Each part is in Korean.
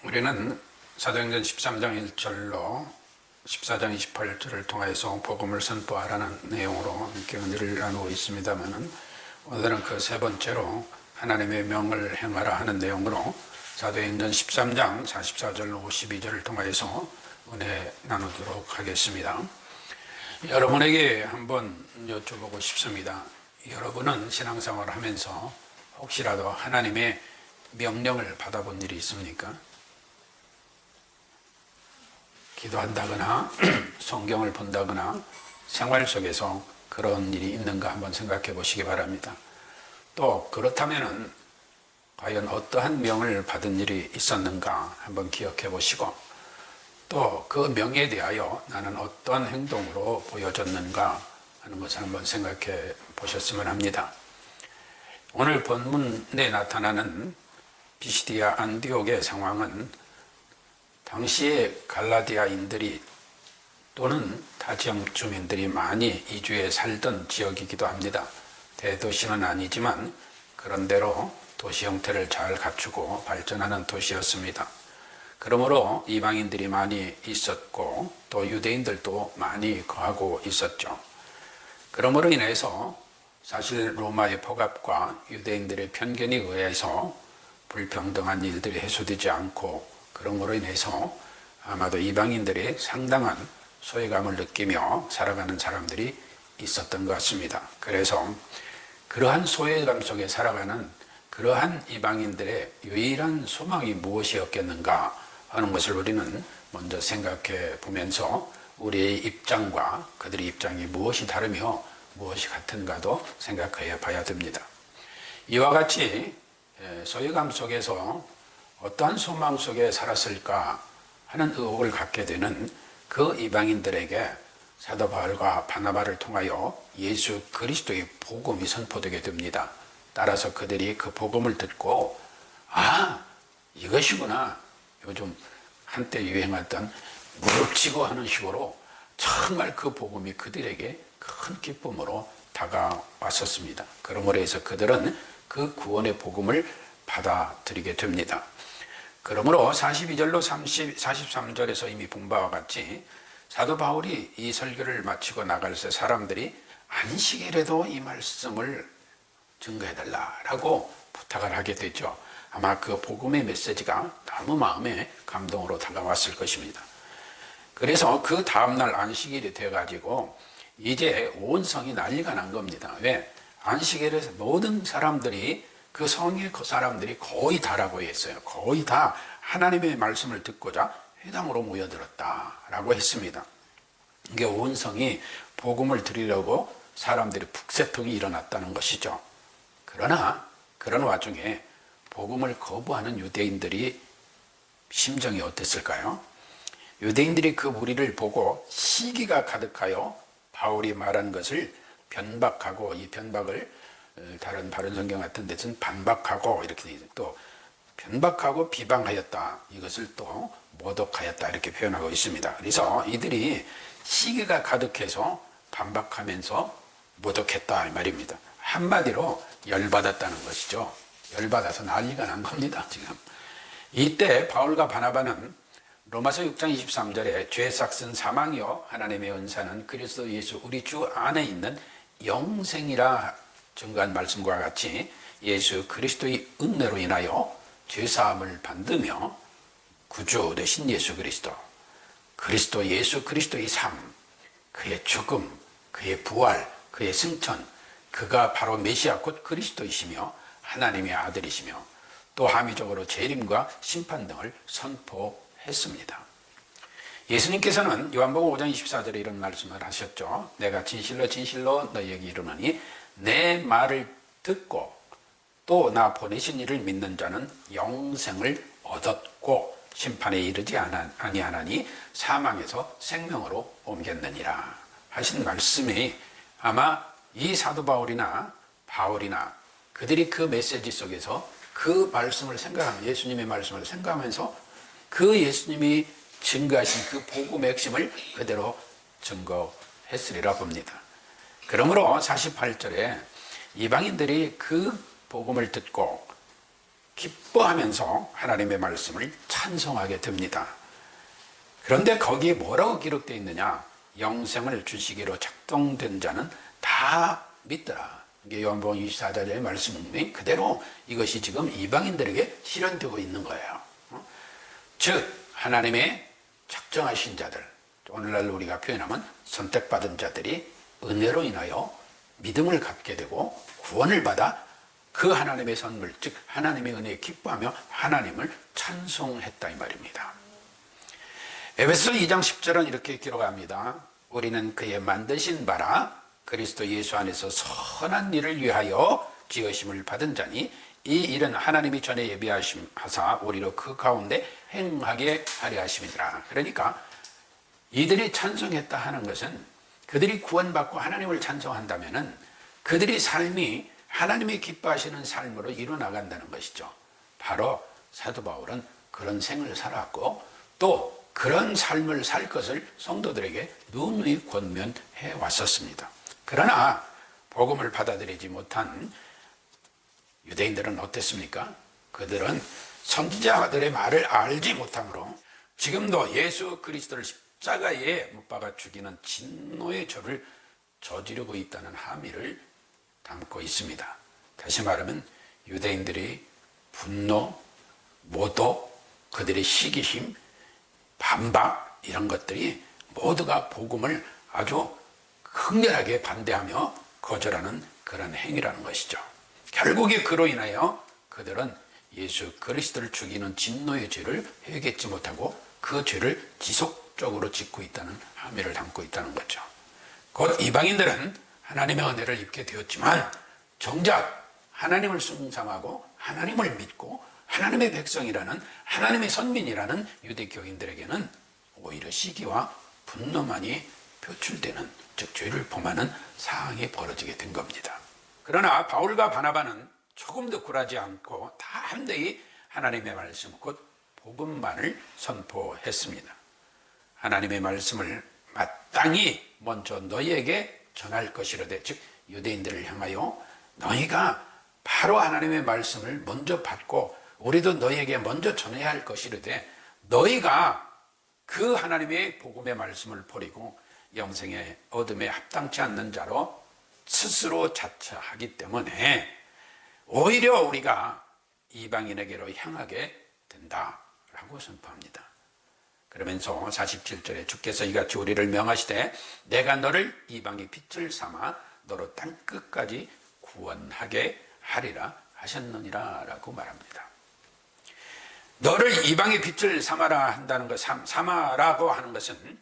우리는 사도행전 13장 1절로 14장 28절을 통해서 복음을 선포하라는 내용으로 함께 은혜를 나누고 있습니다만, 오늘은 그 세 번째로 하나님의 명을 행하라 하는 내용으로 사도행전 13장 44절로 52절을 통해서 은혜 나누도록 하겠습니다. 여러분에게 한번 여쭤보고 싶습니다. 여러분은 신앙생활을 하면서 혹시라도 하나님의 명령을 받아본 일이 있습니까? 기도한다거나 성경을 본다거나 생활 속에서 그런 일이 있는가 한번 생각해 보시기 바랍니다. 또 그렇다면 과연 어떠한 명을 받은 일이 있었는가 한번 기억해 보시고, 또 그 명에 대하여 나는 어떠한 행동으로 보여졌는가 하는 것을 한번 생각해 보셨으면 합니다. 오늘 본문에 나타나는 비시디아 안디옥의 상황은 당시에 갈라디아인들이 또는 타 지역 주민들이 많이 이주해 살던 지역이기도 합니다. 대도시는 아니지만 그런대로 도시 형태를 잘 갖추고 발전하는 도시였습니다. 그러므로 이방인들이 많이 있었고 또 유대인들도 많이 거하고 있었죠. 그러므로 인해서 사실 로마의 폭압과 유대인들의 편견에 의해서 불평등한 일들이 해소되지 않고, 그러므로 인해서 아마도 이방인들이 상당한 소외감을 느끼며 살아가는 사람들이 있었던 것 같습니다. 그래서 그러한 소외감 속에 살아가는 그러한 이방인들의 유일한 소망이 무엇이었겠는가 하는 것을 우리는 먼저 생각해 보면서 우리의 입장과 그들의 입장이 무엇이 다르며 무엇이 같은가도 생각해 봐야 됩니다. 이와 같이 소외감 속에서 어떠한 소망 속에 살았을까 하는 의혹을 갖게 되는 그 이방인들에게 사도 바울과 바나바를 통하여 예수 그리스도의 복음이 선포되게 됩니다. 따라서 그들이 그 복음을 듣고, 아, 이것이구나. 요즘 한때 유행했던 무릎치고 하는 식으로 정말 그 복음이 그들에게 큰 기쁨으로 다가왔었습니다. 그러므로 해서 그들은 그 구원의 복음을 받아들이게 됩니다. 그러므로 42절로 43절에서 이미 본 바와 같이 사도 바울이 이 설교를 마치고 나갈 때 사람들이 안식일에도 이 말씀을 증거해달라고 부탁을 하게 되죠. 아마 그 복음의 메시지가 너무 마음에 감동으로 다가왔을 것입니다. 그래서 그 다음날 안식일이 돼가지고 이제 온 성이 난리가 난 겁니다. 왜? 안식일에서 모든 사람들이, 그 성의 사람들이 거의 다라고 했어요. 거의 다 하나님의 말씀을 듣고자 회당으로 모여들었다라고 했습니다. 이게 온 성이 복음을 들으려고 사람들이 북새통이 일어났다는 것이죠. 그러나 그런 와중에 복음을 거부하는 유대인들이 심정이 어땠을까요? 유대인들이 그 무리를 보고 시기가 가득하여 바울이 말한 것을 변박하고, 이 변박을 다른 바른 성경 같은 데서는 반박하고, 이렇게 또 변박하고 비방하였다, 이것을 또 모독하였다, 이렇게 표현하고 있습니다. 그래서 이들이 시기가 가득해서 반박하면서 모독했다 이 말입니다. 한마디로 열받았다는 것이죠. 열받아서 난리가 난 겁니다. 지금 이때 바울과 바나바는 로마서 6장 23절에 죄 삭은 사망이요 하나님의 은사는 그리스도 예수 우리 주 안에 있는 영생이라 증거한 말씀과 같이 예수 그리스도의 은혜로 인하여 죄사함을 받으며 구주 되신 예수 그리스도, 그리스도 예수 그리스도의 삶, 그의 죽음, 그의 부활, 그의 승천, 그가 바로 메시아 곧 그리스도이시며 하나님의 아들이시며 또 함의적으로 재림과 심판 등을 선포했습니다. 예수님께서는 요한복음 5장 24절에 이런 말씀을 하셨죠. 내가 진실로 진실로 너희에게 이르노니 내 말을 듣고 또 나 보내신 이를 믿는 자는 영생을 얻었고 심판에 이르지 아니하나니 사망에서 생명으로 옮겼느니라 하신 말씀이, 아마 이 사도 바울이나 그들이 그 메시지 속에서 그 말씀을 생각하면, 예수님의 말씀을 생각하면서 그 예수님이 증거하신 그 복음의 핵심을 그대로 증거했으리라 봅니다. 그러므로 48절에 이방인들이 그 복음을 듣고 기뻐하면서 하나님의 말씀을 찬송하게 됩니다. 그런데 거기에 뭐라고 기록되어 있느냐? 영생을 주시기로 작정된 자는 다 믿더라. 이게 요한복음 24장의 말씀이 그대로 이것이 지금 이방인들에게 실현되고 있는 거예요. 즉 하나님의 작정하신 자들, 오늘날 우리가 표현하면 선택받은 자들이 은혜로 인하여 믿음을 갖게 되고 구원을 받아 그 하나님의 선물, 즉 하나님의 은혜에 기뻐하며 하나님을 찬송했다 이 말입니다. 에베소 2장 10절은 이렇게 기록합니다. 우리는 그의 만드신 바라 그리스도 예수 안에서 선한 일을 위하여 지으심을 받은 자니 이 일은 하나님이 전에 예비하사 우리로 그 가운데 행하게 하려 하심이니라. 그러니까 이들이 찬송했다 하는 것은 그들이 구원받고 하나님을 찬송한다면 그들의 삶이 하나님이 기뻐하시는 삶으로 이루어나간다는 것이죠. 바로 사도 바울은 그런 생을 살았고 또 그런 삶을 살 것을 성도들에게 누누이 권면해 왔었습니다. 그러나 복음을 받아들이지 못한 유대인들은 어땠습니까? 그들은 선지자들의 말을 알지 못하므로 지금도 예수 그리스도를 십자가에 못 박아 죽이는 진노의 죄를 저지르고 있다는 함의를 담고 있습니다. 다시 말하면 유대인들이 분노, 모독, 그들의 시기심, 반박 이런 것들이 모두가 복음을 아주 극렬하게 반대하며 거절하는 그런 행위라는 것이죠. 결국에 그로 인하여 그들은 예수 그리스도를 죽이는 진노의 죄를 회개치 못하고 그 죄를 지속적으로 짓고 있다는 함의를 담고 있다는 거죠. 곧 이방인들은 하나님의 은혜를 입게 되었지만 정작 하나님을 숭상하고 하나님을 믿고 하나님의 백성이라는 하나님의 선민이라는 유대교인들에게는 오히려 시기와 분노만이 표출되는, 즉 죄를 범하는 상황이 벌어지게 된 겁니다. 그러나 바울과 바나바는 조금도 굴하지 않고 담대히 하나님의 말씀 곧 복음만을 선포했습니다. 하나님의 말씀을 마땅히 먼저 너희에게 전할 것이로되, 즉 유대인들을 향하여 너희가 바로 하나님의 말씀을 먼저 받고 우리도 너희에게 먼저 전해야 할 것이로되 너희가 그 하나님의 복음의 말씀을 버리고 영생의 어둠에 합당치 않는 자로 스스로 자처하기 때문에 오히려 우리가 이방인에게로 향하게 된다라고 선포합니다. 그러면서 47절에 주께서 이같이 우리를 명하시되 내가 너를 이방의 빛을 삼아 너로 땅끝까지 구원하게 하리라 하셨느니라 라고 말합니다. 너를 이방의 빛을 삼아라 한다는 것, 삼아라고 하는 것은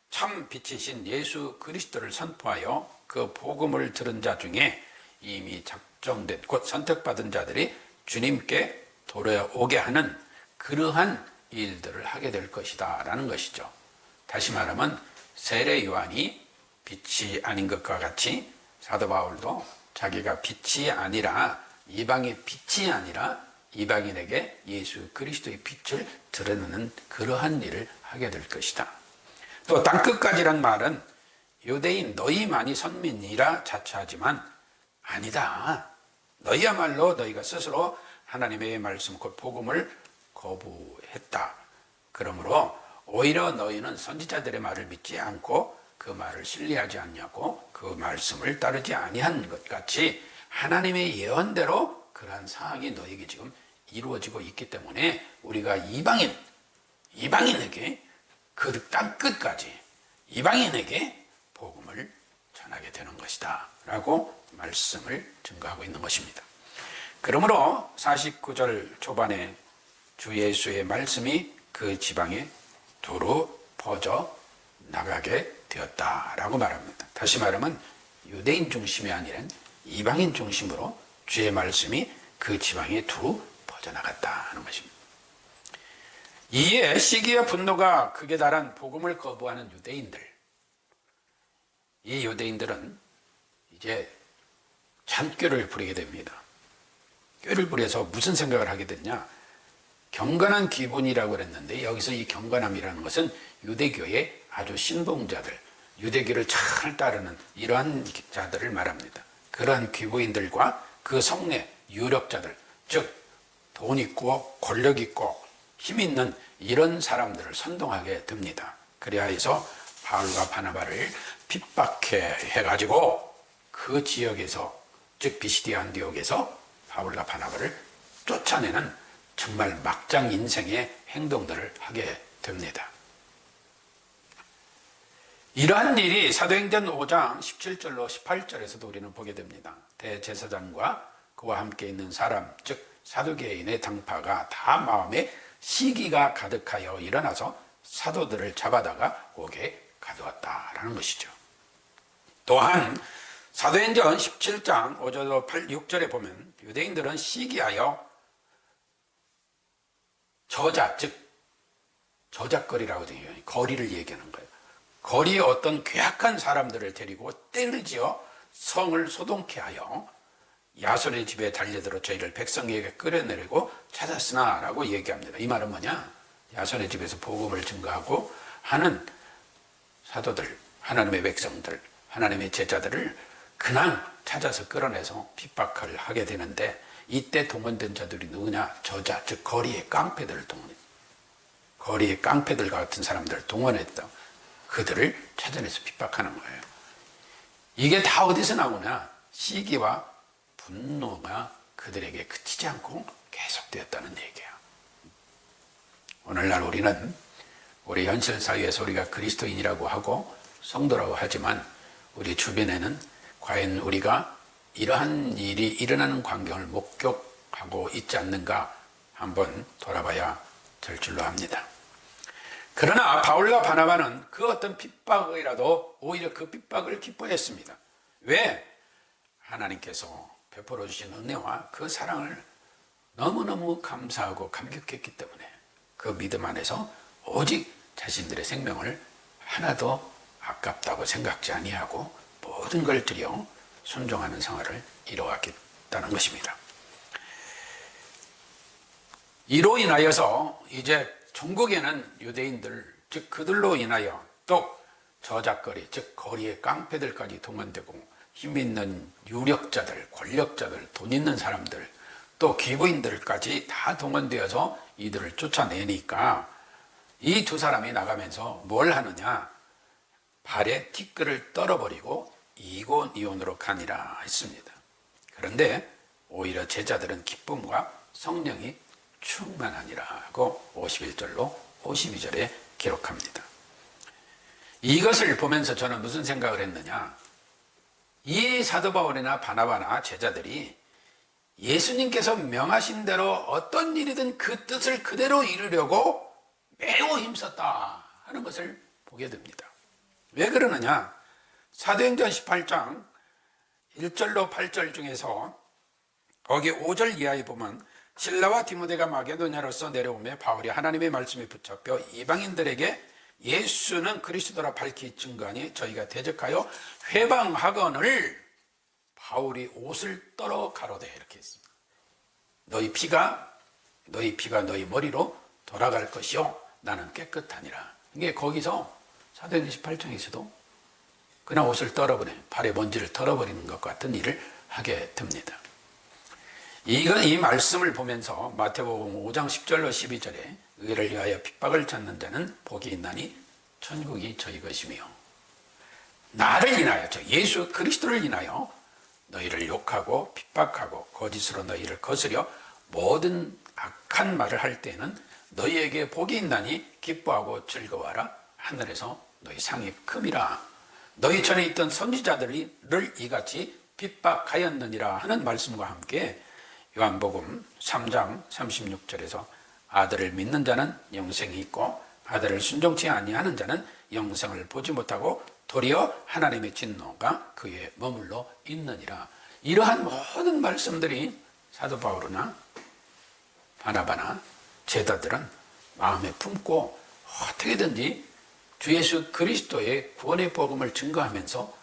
참 빛이신 예수 그리스도를 선포하여 그 복음을 들은 자 중에 이미 작정된, 곧 선택받은 자들이 주님께 돌아오게 하는 그러한 일들을 하게 될 것이다 라는 것이죠. 다시 말하면 세례 요한이 빛이 아닌 것과 같이 사도 바울도 자기가 빛이 아니라 이방의 빛이 아니라 이방인에게 예수 그리스도의 빛을 드러내는 그러한 일을 하게 될 것이다. 또 땅끝까지란 말은 유대인 너희만이 선민이라 자처하지만 아니다. 너희야말로 너희가 스스로 하나님의 말씀 곧 복음을 거부했다. 그러므로 오히려 너희는 선지자들의 말을 믿지 않고 그 말을 신뢰하지 않냐고 그 말씀을 따르지 아니한 것 같이 하나님의 예언대로 그러한 상황이 너희에게 지금 이루어지고 있기 때문에 우리가 이방인에게 그 땅끝까지 이방인에게 복음을 전하게 되는 것이다 라고 말씀을 증거하고 있는 것입니다. 그러므로 49절 초반에 주 예수의 말씀이 그 지방에 두루 퍼져 나가게 되었다라고 말합니다. 다시 말하면 유대인 중심이 아니라 이방인 중심으로 주의 말씀이 그 지방에 두루 퍼져나갔다 하는 것입니다. 이에 시기와 분노가 극에 달한 복음을 거부하는 유대인들, 이 유대인들은 이제 잔꾀를 부리게 됩니다. 꾀를 부려서 무슨 생각을 하게 됐냐? 경건한 기분이라고 그랬는데 여기서 이 경건함이라는 것은 유대교의 아주 신봉자들, 유대교를 잘 따르는 이러한 자들을 말합니다. 그러한 귀부인들과 그 성내 유력자들, 즉 돈 있고 권력 있고 힘 있는 이런 사람들을 선동하게 됩니다. 그래야 해서 바울과 바나바를 핍박해 해가지고 그 지역에서, 즉 비시디아 안디옥에서 바울과 바나바를 쫓아내는 정말 막장 인생의 행동들을 하게 됩니다. 이러한 일이 사도행전 5장 17절로 18절에서도 우리는 보게 됩니다. 대제사장과 그와 함께 있는 사람, 즉 사두개인의 당파가 다 마음에 시기가 가득하여 일어나서 사도들을 잡아다가 옥에 가두었다라는 것이죠. 또한 사도행전 17장 5절로 6절에 보면 유대인들은 시기하여 저자, 즉 저작거리라고 되어 있어요. 거리를 얘기하는 거예요. 거리에 어떤 괴악한 사람들을 데리고 떼를 지어 성을 소동케 하여 야손의 집에 달려들어 저희를 백성에게 끌어내리고 찾았으나 라고 얘기합니다. 이 말은 뭐냐? 야손의 집에서 복음을 증거하고 하는 사도들, 하나님의 백성들, 하나님의 제자들을 그냥 찾아서 끌어내서 핍박을 하게 되는데, 이때 동원된 자들이 누구냐? 저자, 즉 거리의 깡패들을 동원했다. 거리의 깡패들 같은 사람들을 동원했다. 그들을 찾아내서 핍박하는 거예요. 이게 다 어디서 나오냐? 시기와 분노가 그들에게 그치지 않고 계속되었다는 얘기예요. 오늘날 우리는 우리 현실 사회에서 우리가 그리스도인이라고 하고 성도라고 하지만 우리 주변에는 과연 우리가 이러한 일이 일어나는 광경을 목격하고 있지 않는가 한번 돌아봐야 될 줄로 압니다. 그러나 바울과 바나바는 그 어떤 핍박이라도 오히려 그 핍박을 기뻐했습니다. 왜? 하나님께서 베풀어 주신 은혜와 그 사랑을 너무너무 감사하고 감격했기 때문에 그 믿음 안에서 오직 자신들의 생명을 하나도 아깝다고 생각지 아니하고 모든 걸 들여 순종하는 생활을 이루었다는 것입니다. 이로 인하여서 이제 전국에는 유대인들, 즉 그들로 인하여 또 저작거리, 즉 거리의 깡패들까지 동원되고 힘 있는 유력자들, 권력자들, 돈 있는 사람들, 또 기부인들까지 다 동원되어서 이들을 쫓아내니까 이 두 사람이 나가면서 뭘 하느냐? 발에 티끌을 떨어버리고 이곤이온으로 가니라 했습니다. 그런데 오히려 제자들은 기쁨과 성령이 충만하니라고 51절로 52절에 기록합니다. 이것을 보면서 저는 무슨 생각을 했느냐? 이 사도 바울이나 바나바나 제자들이 예수님께서 명하신 대로 어떤 일이든 그 뜻을 그대로 이루려고 매우 힘썼다 하는 것을 보게 됩니다. 왜 그러느냐? 사도행전 18장 1절로 8절 중에서 거기 5절 이하에 보면 실라와 디모데가 마게도냐로서 내려오며 바울이 하나님의 말씀에 붙잡혀 이방인들에게 예수는 그리스도라 밝히 증거하니 저희가 대적하여 회방하거늘 바울이 옷을 떨어 가로되 이렇게 했습니다. 너희 피가 너희 머리로 돌아갈 것이요 나는 깨끗하니라. 이게 거기서 사도행전 18장에서도 그냥 옷을 떨어버려 발에 먼지를 털어버리는 것 같은 일을 하게 됩니다. 이 말씀을 보면서 마태복음 5장 10절로 12절에 의를 위하여 핍박을 찾는 자는 복이 있나니 천국이 저희 것이며 나를 인하여 저 예수 그리스도를 인하여 너희를 욕하고 핍박하고 거짓으로 너희를 거스려 모든 악한 말을 할 때에는 너희에게 복이 있나니 기뻐하고 즐거워하라. 하늘에서 너희 상이 큼이라. 너희 전에 있던 선지자들을 이같이 핍박하였느니라 하는 말씀과 함께 요한복음 3장 36절에서 아들을 믿는 자는 영생이 있고 아들을 순종치 아니하는 자는 영생을 보지 못하고 도리어 하나님의 진노가 그에 머물러 있느니라. 이러한 모든 말씀들이 사도 바울이나 바나바나 제자들은 마음에 품고 어떻게든지 주 예수 그리스도의 구원의 복음을 증거하면서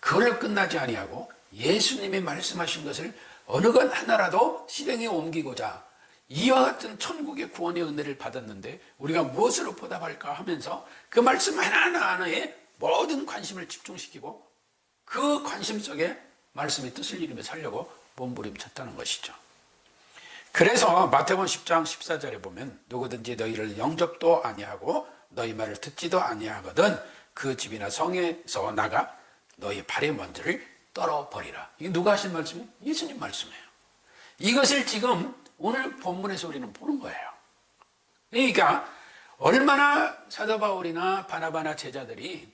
그걸로 끝나지 아니하고 예수님이 말씀하신 것을 어느 것 하나라도 실행에 옮기고자 이와 같은 천국의 구원의 은혜를 받았는데 우리가 무엇으로 보답할까 하면서 그 말씀 하나하나에 모든 관심을 집중시키고 그 관심 속에 말씀의 뜻을 이루며 살려고 몸부림쳤다는 것이죠. 그래서 마태복음 10장 14절에 보면 누구든지 너희를 영접도 아니하고 너희 말을 듣지도 아니하거든 그 집이나 성에서 나가 너희 발의 먼지를 떨어버리라. 이게 누가 하신 말씀이에요? 예수님 말씀이에요. 이것을 지금 오늘 본문에서 우리는 보는 거예요. 그러니까 얼마나 사도 바울이나 바나바나 제자들이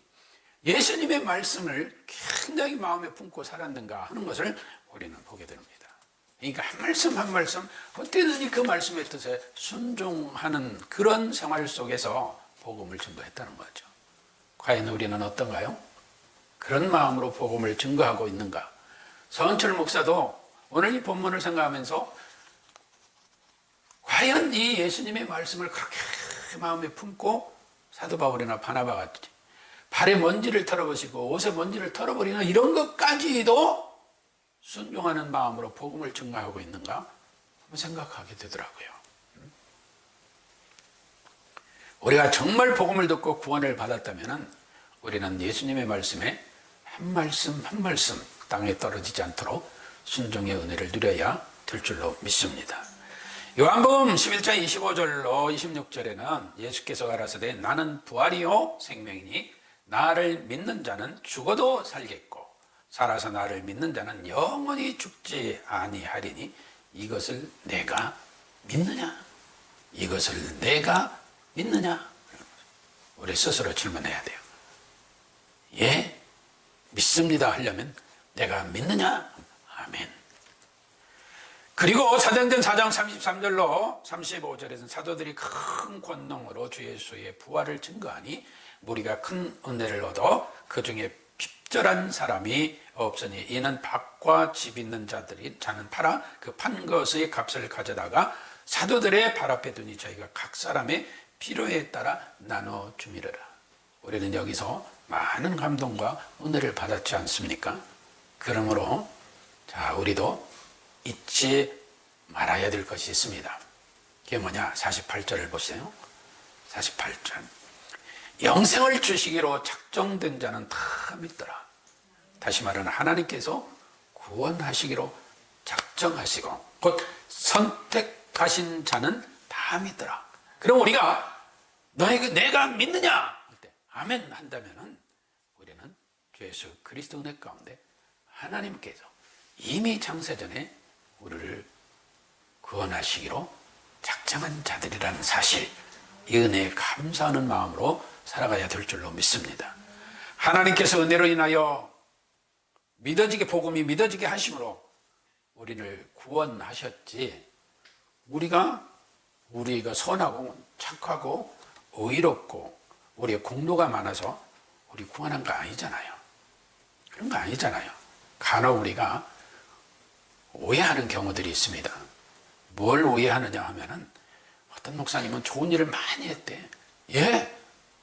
예수님의 말씀을 굉장히 마음에 품고 살았는가 하는 것을 우리는 보게 됩니다. 그러니까 한 말씀 한 말씀 어떻게든지 그 말씀의 뜻에 순종하는 그런 생활 속에서 복음을 증거했다는 거죠. 과연 우리는 어떤가요? 그런 마음으로 복음을 증거하고 있는가? 서은철 목사도 오늘 이 본문을 생각하면서 과연 이 예수님의 말씀을 그렇게 마음에 품고 사도 바울이나 바나바 같이 발에 먼지를 털어버리고 옷에 먼지를 털어버리는 이런 것까지도 순종하는 마음으로 복음을 증거하고 있는가 한번 생각하게 되더라고요. 우리가 정말 복음을 듣고 구원을 받았다면 우리는 예수님의 말씀에 한 말씀 한 말씀 땅에 떨어지지 않도록 순종의 은혜를 누려야 될 줄로 믿습니다. 요한복음 11장 25절로 26절에는 예수께서 가라사대 나는 부활이요 생명이니 나를 믿는 자는 죽어도 살겠고 살아서 나를 믿는 자는 영원히 죽지 아니하리니 이것을 내가 믿느냐? 이것을 내가 믿느냐? 우리 스스로 질문해야 돼요. 예, 믿습니다 하려면 내가 믿느냐? 아멘. 그리고 사도행전 4장 33절로 35절에서는 사도들이 큰 권능으로 주 예수의 부활을 증거하니 무리가 큰 은혜를 얻어 그 중에 핍절한 사람이 없으니 이는 밭과 집 있는 자는 팔아 그 판 것의 값을 가져다가 사도들의 발 앞에 두니 저희가 각 사람의 필요에 따라 나눠 주미르라. 우리는 여기서 많은 감동과 은혜를 받았지 않습니까? 그러므로 자 우리도 잊지 말아야 될 것이 있습니다. 그게 뭐냐? 48절을 보세요. 48절. 영생을 주시기로 작정된 자는 다 믿더라. 다시 말하면 하나님께서 구원하시기로 작정하시고 곧 선택하신 자는 다 믿더라. 그럼 우리가 내가 믿느냐? 할 때 아멘 한다면은 우리는 주 예수 그리스도 은혜 가운데 하나님께서 이미 창세전에 우리를 구원하시기로 작정한 자들이라는 사실, 이 은혜에 감사하는 마음으로 살아가야 될 줄로 믿습니다. 하나님께서 은혜로 인하여 복음이 믿어지게 하심으로 우리를 구원하셨지, 우리가 선하고 착하고 의롭고 우리의 공로가 많아서 우리 구원한 거 아니잖아요. 그런 거 아니잖아요. 간혹 우리가 오해하는 경우들이 있습니다. 뭘 오해하느냐 하면은 어떤 목사님은 좋은 일을 많이 했대. 예,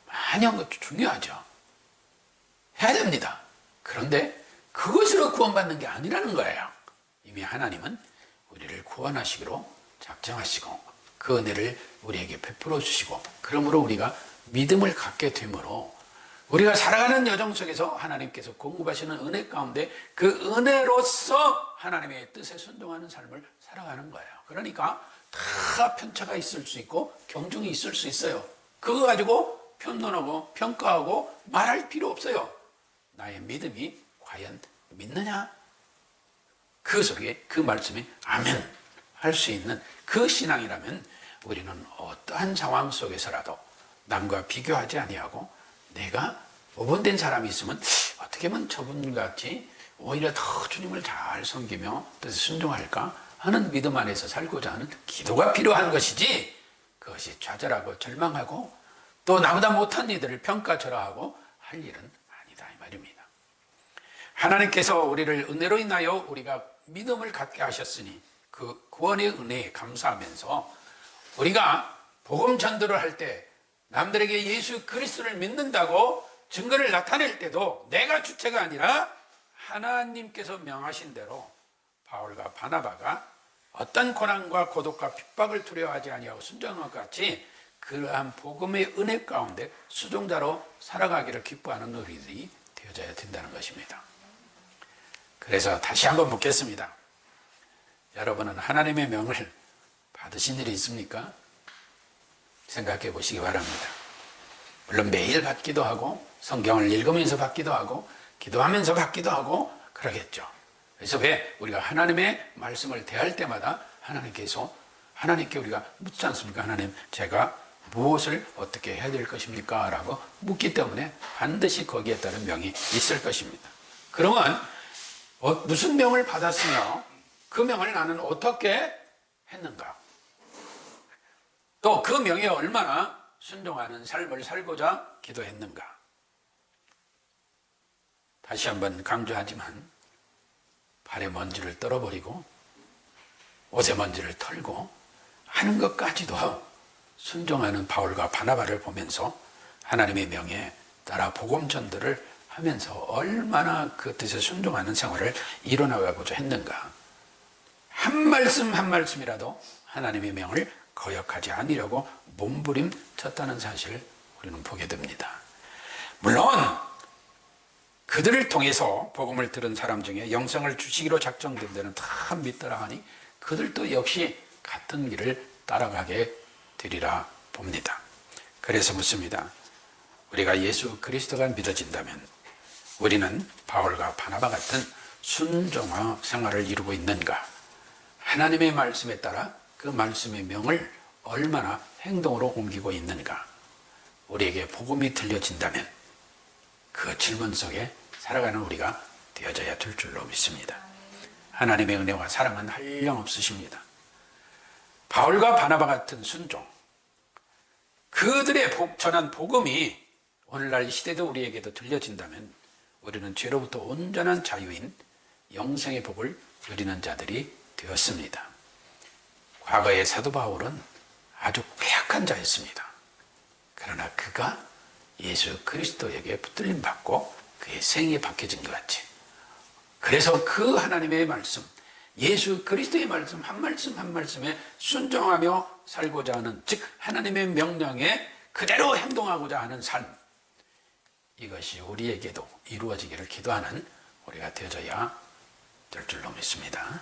많이 한 것도 중요하죠. 해야 됩니다. 그런데 그것으로 구원받는 게 아니라는 거예요. 이미 하나님은 우리를 구원하시기로 작정하시고 그 은혜를 우리에게 베풀어 주시고, 그러므로 우리가 믿음을 갖게 되므로 우리가 살아가는 여정 속에서 하나님께서 공급하시는 은혜 가운데 그 은혜로서 하나님의 뜻에 순종하는 삶을 살아가는 거예요. 그러니까 다 편차가 있을 수 있고 경중이 있을 수 있어요. 그거 가지고 편론하고 평가하고 말할 필요 없어요. 나의 믿음이 과연 믿느냐? 그 속에 그 말씀에 아멘 할 수 있는 그 신앙이라면 우리는 어떠한 상황 속에서라도 남과 비교하지 아니하고 내가 모범된 사람이 있으면 어떻게 하면 저분같이 오히려 더 주님을 잘 섬기며 뜻에 순종할까 하는 믿음 안에서 살고자 하는 기도가 필요한 것이지, 그것이 좌절하고 절망하고 또 나보다 못한 이들을 평가절하하고 할 일은 아니다 이 말입니다. 하나님께서 우리를 은혜로 인하여 우리가 믿음을 갖게 하셨으니 그 구원의 은혜에 감사하면서 우리가 복음 전도를 할 때 남들에게 예수 그리스도를 믿는다고 증거를 나타낼 때도 내가 주체가 아니라 하나님께서 명하신 대로 바울과 바나바가 어떤 고난과 고독과 핍박을 두려워하지 아니하고 순종한 것 같이 그러한 복음의 은혜 가운데 수종자로 살아가기를 기뻐하는 우리들이 되어져야 된다는 것입니다. 그래서 다시 한번 묻겠습니다. 여러분은 하나님의 명을 받으신 일이 있습니까? 생각해 보시기 바랍니다. 물론 매일 받기도 하고 성경을 읽으면서 받기도 하고 기도하면서 받기도 하고 그러겠죠. 그래서 왜 우리가 하나님의 말씀을 대할 때마다 하나님께 우리가 묻지 않습니까? 하나님, 제가 무엇을 어떻게 해야 될 것입니까? 라고 묻기 때문에 반드시 거기에 따른 명이 있을 것입니다. 그러면 무슨 명을 받았으며 그 명을 나는 어떻게 했는가? 또 그 명에 얼마나 순종하는 삶을 살고자 기도했는가? 다시 한번 강조하지만 발의 먼지를 떨어버리고 옷의 먼지를 털고 하는 것까지도 순종하는 바울과 바나바를 보면서 하나님의 명에 따라 복음 전도를 하면서 얼마나 그 뜻에 순종하는 생활을 이뤄나가고자 했는가. 한 말씀 한 말씀이라도 하나님의 명을 거역하지 않으려고 몸부림쳤다는 사실을 우리는 보게 됩니다. 물론 그들을 통해서 복음을 들은 사람 중에 영생을 주시기로 작정된 데는 다 믿더라 하니 그들도 역시 같은 길을 따라가게 되리라 봅니다. 그래서 묻습니다. 우리가 예수 그리스도가 믿어진다면 우리는 바울과 바나바 같은 순종의 생활을 이루고 있는가? 하나님의 말씀에 따라 그 말씀의 명을 얼마나 행동으로 옮기고 있는가? 우리에게 복음이 들려진다면 그 질문 속에 살아가는 우리가 되어져야 될 줄로 믿습니다. 하나님의 은혜와 사랑은 한량없으십니다. 바울과 바나바 같은 순종, 그들의 전한 복음이 오늘날 이 시대도 우리에게도 들려진다면 우리는 죄로부터 온전한 자유인 영생의 복을 누리는 자들이 되었습니다. 과거의 사도 바울은 아주 패악한 자였습니다. 그러나 그가 예수 그리스도에게 붙들림 받고 그의 생이 바뀌어진 것 같이, 그래서 그 하나님의 말씀, 예수 그리스도의 말씀 한 말씀 한 말씀에 순종하며 살고자 하는, 즉 하나님의 명령에 그대로 행동하고자 하는 삶, 이것이 우리에게도 이루어지기를 기도하는 우리가 되어져야 될 줄로 믿습니다.